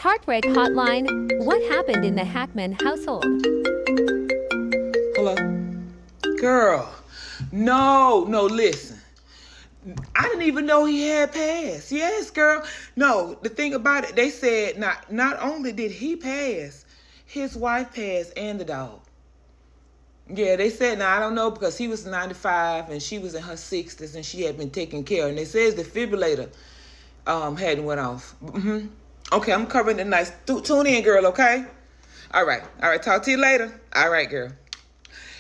Heartbreak Hotline. What happened in the Hackman household? Hello? Girl, no, listen. I didn't even know he had passed. Yes, girl. No, the thing about it, they said not only did he pass, his wife passed and the dog. Yeah, they said, now I don't know because he was 95 and she was in her 60s and she had been taken care of. And they said the defibrillator hadn't went off. Okay, I'm covering the night. Tune in, girl, okay? All right. Talk to you later. All right, girl.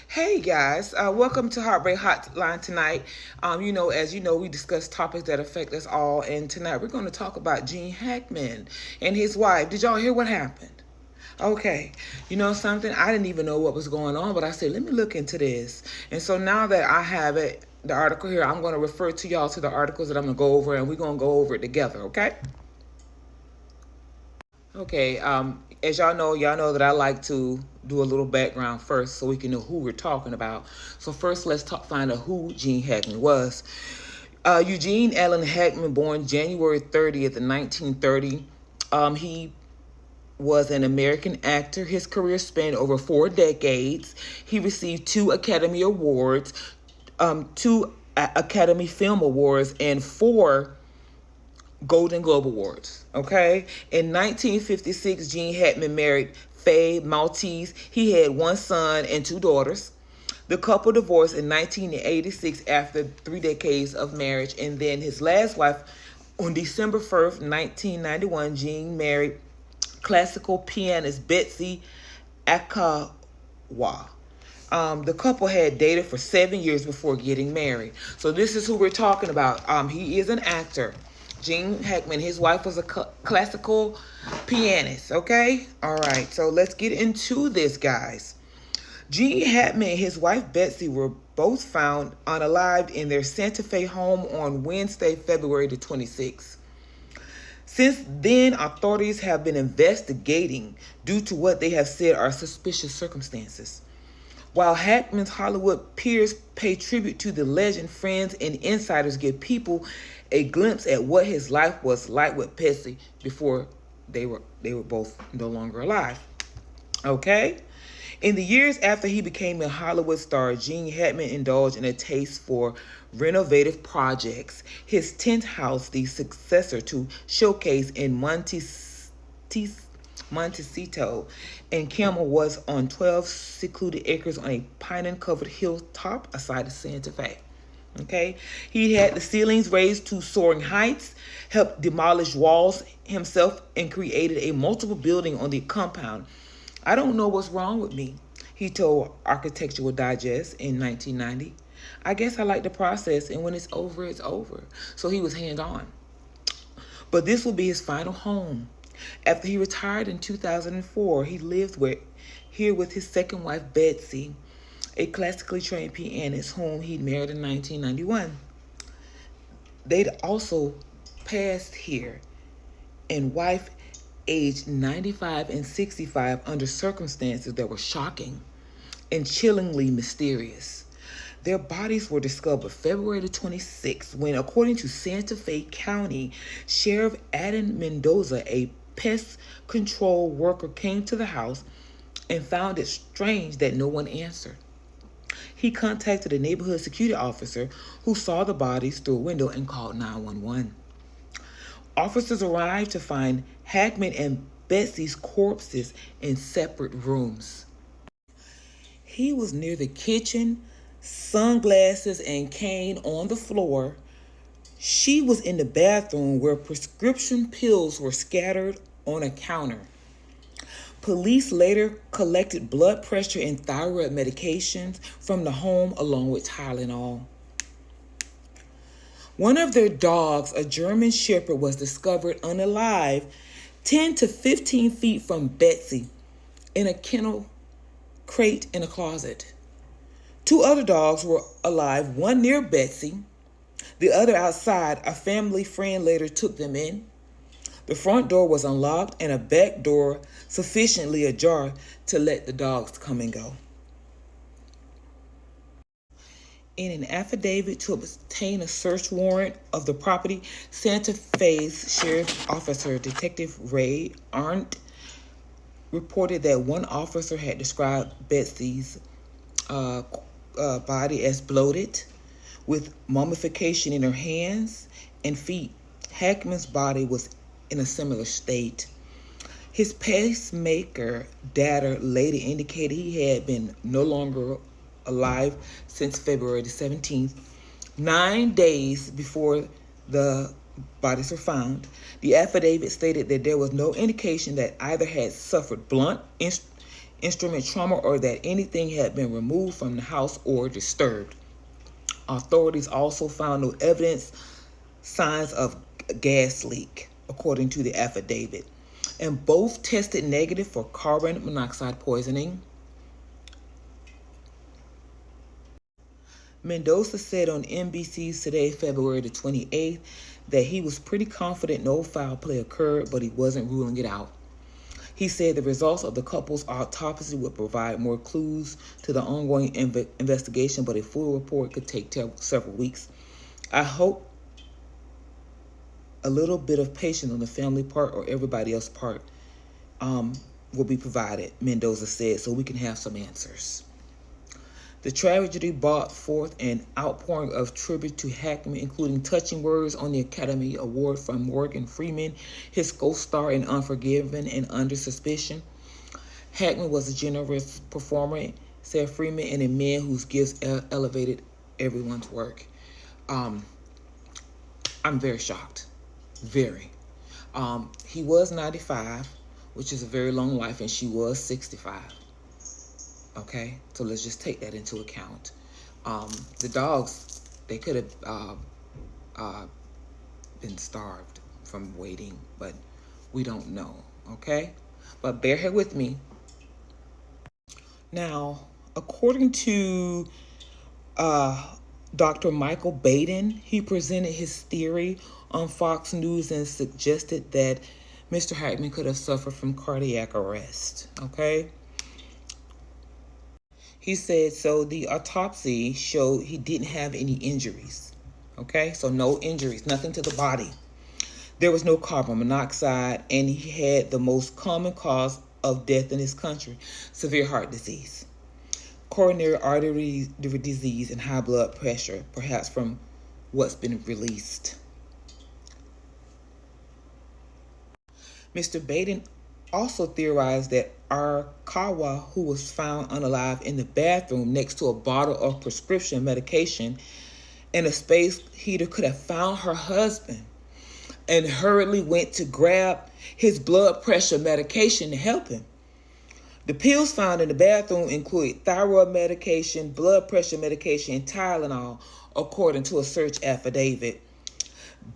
Hey guys, welcome to Heartbreak Hotline tonight. As you know, we discuss topics that affect us all, and tonight we're going to talk about Gene Hackman and his wife. Did y'all hear what happened? Okay, you know something? I didn't even know what was going on, but I said, let me look into this. And so now that I have it, the article here, I'm going to refer to y'all to the articles that I'm going to go over, and we're going to go over it together, okay? Okay, as y'all know that I like to do a little background first so we can know who we're talking about. So first, let's find out who Gene Hackman was. Eugene Allen Hackman, born January 30th, 1930. He was an American actor. His career spanned over 4 decades. He received 2 Academy Awards, 2 Academy Film Awards, and 4 Golden Globe Awards. Okay. In 1956, Gene Hackman married Faye Maltese. He had 1 son and 2 daughters. The couple divorced in 1986 after 3 decades of marriage. And then his last wife, on December 1st, 1991, Gene married classical pianist Betsy Hackman. The couple had dated for 7 years before getting married. So this is who we're talking about. He is an actor. Gene Hackman, his wife was a classical pianist, okay? All right, so let's get into this, guys. Gene Hackman and his wife Betsy were both found unalived in their Santa Fe home on Wednesday, February the 26th. Since then, authorities have been investigating due to what they have said are suspicious circumstances. While Hackman's Hollywood peers pay tribute to the legend, friends and insiders give people a glimpse at what his life was like with Betsy before they were both no longer alive. Okay? In the years after he became a Hollywood star, Gene Hackman indulged in a taste for renovative projects. His 10th house, the successor to Showcase in Montecito and Camel, was on 12 secluded acres on a pine-covered hilltop outside of Santa Fe. Okay, he had the ceilings raised to soaring heights, helped demolish walls himself, and created a multiple building on the compound. I don't know what's wrong with me, he told Architectural Digest in 1990. I guess I like the process, and when it's over, it's over. So he was hands-on. But this will be his final home. After he retired in 2004, he lived here with his second wife, Betsy, a classically trained pianist whom he married in 1991. They'd also passed here, and wife aged 95 and 65 under circumstances that were shocking and chillingly mysterious. Their bodies were discovered February the 26th when, according to Santa Fe County Sheriff Adam Mendoza, a pest control worker came to the house and found it strange that no one answered. He contacted a neighborhood security officer who saw the bodies through a window and called 911. Officers arrived to find Hackman and Betsy's corpses in separate rooms. He was near the kitchen, sunglasses and cane on the floor. She was in the bathroom where prescription pills were scattered on a counter. Police later collected blood pressure and thyroid medications from the home along with Tylenol. One of their dogs, a German Shepherd, was discovered unalive 10 to 15 feet from Betsy in a kennel crate in a closet. 2 other dogs were alive, one near Betsy, the other outside. A family friend later took them in. The front door was unlocked and a back door sufficiently ajar to let the dogs come and go. In an affidavit to obtain a search warrant of the property, Santa Fe's Sheriff Officer Detective Ray Arndt reported that one officer had described Betsy's body as bloated, with mummification in her hands and feet. Hackman's body was in a similar state. His pacemaker data later indicated he had been no longer alive since February the 17th, 9 days before the bodies were found. The affidavit stated that there was no indication that either had suffered blunt instrument trauma or that anything had been removed from the house or disturbed. Authorities also found no signs of gas leak, according to the affidavit, and both tested negative for carbon monoxide poisoning. Mendoza said on NBC's Today, February the 28th, that he was pretty confident no foul play occurred, but he wasn't ruling it out. He said the results of the couple's autopsy would provide more clues to the ongoing investigation, but a full report could take several weeks. I hope a little bit of patience on the family part or everybody else's part will be provided, Mendoza said, so we can have some answers. The tragedy brought forth an outpouring of tribute to Hackman, including touching words on the Academy Award from Morgan Freeman, his co-star in Unforgiven and Under Suspicion. Hackman was a generous performer, said Freeman, and a man whose gifts elevated everyone's work. I'm very shocked. Very. He was 95, which is a very long life, and she was 65. Okay, so let's just take that into account. The dogs, they could have been starved from waiting, but we don't know, okay? But bear here with me. Now, according to Dr. Michael Baden, he presented his theory on Fox News and suggested that Mr. Hackman could have suffered from cardiac arrest, okay? He said, so the autopsy showed he didn't have any injuries, okay? So no injuries, nothing to the body. There was no carbon monoxide, and he had the most common cause of death in this country, severe heart disease, coronary artery disease, and high blood pressure, perhaps from what's been released. Mr. Baden also theorized that Arakawa, who was found unalive in the bathroom next to a bottle of prescription medication and a space heater, could have found her husband and hurriedly went to grab his blood pressure medication to help him. The pills found in the bathroom included thyroid medication, blood pressure medication, and Tylenol, according to a search affidavit.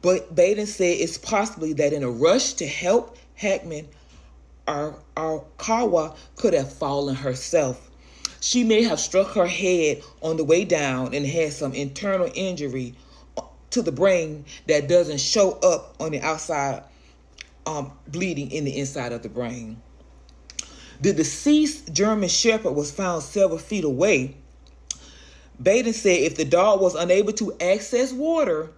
But Baden said it's possibly that in a rush to help Hackman, Arakawa could have fallen herself. She may have struck her head on the way down and had some internal injury to the brain that doesn't show up on the outside, bleeding in the inside of the brain. The deceased German Shepherd was found several feet away. Baden said if the dog was unable to access water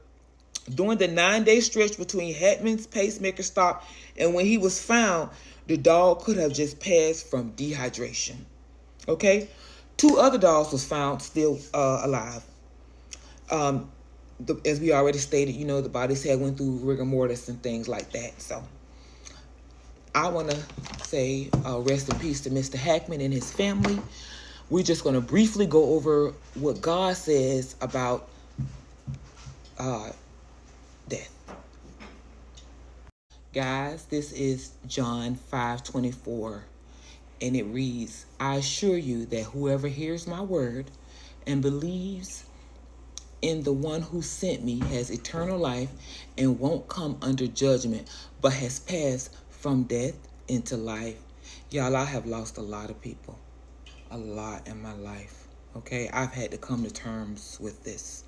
during the 9-day stretch between Hackman's pacemaker stop and when he was found, the dog could have just passed from dehydration. Okay? 2 other dogs was found still alive. As we already stated, the bodies had went through rigor mortis and things like that. So I want to say rest in peace to Mr. Hackman and his family. We're just going to briefly go over what God says about death. Guys, this is John 5:24, and it reads, I assure you that whoever hears my word and believes in the one who sent me has eternal life and won't come under judgment, but has passed from death into life. Y'all, I have lost a lot of people, a lot in my life, okay? I've had to come to terms with this.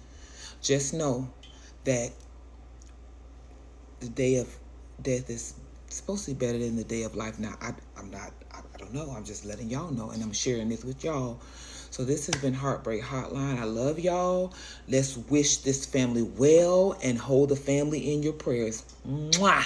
Just know that the day of death is It's supposed to be better than the day of life. Now, I'm not, I don't know. I'm just letting y'all know, and I'm sharing this with y'all. So this has been Heartbreak Hotline. I love y'all. Let's wish this family well and hold the family in your prayers. Mwah!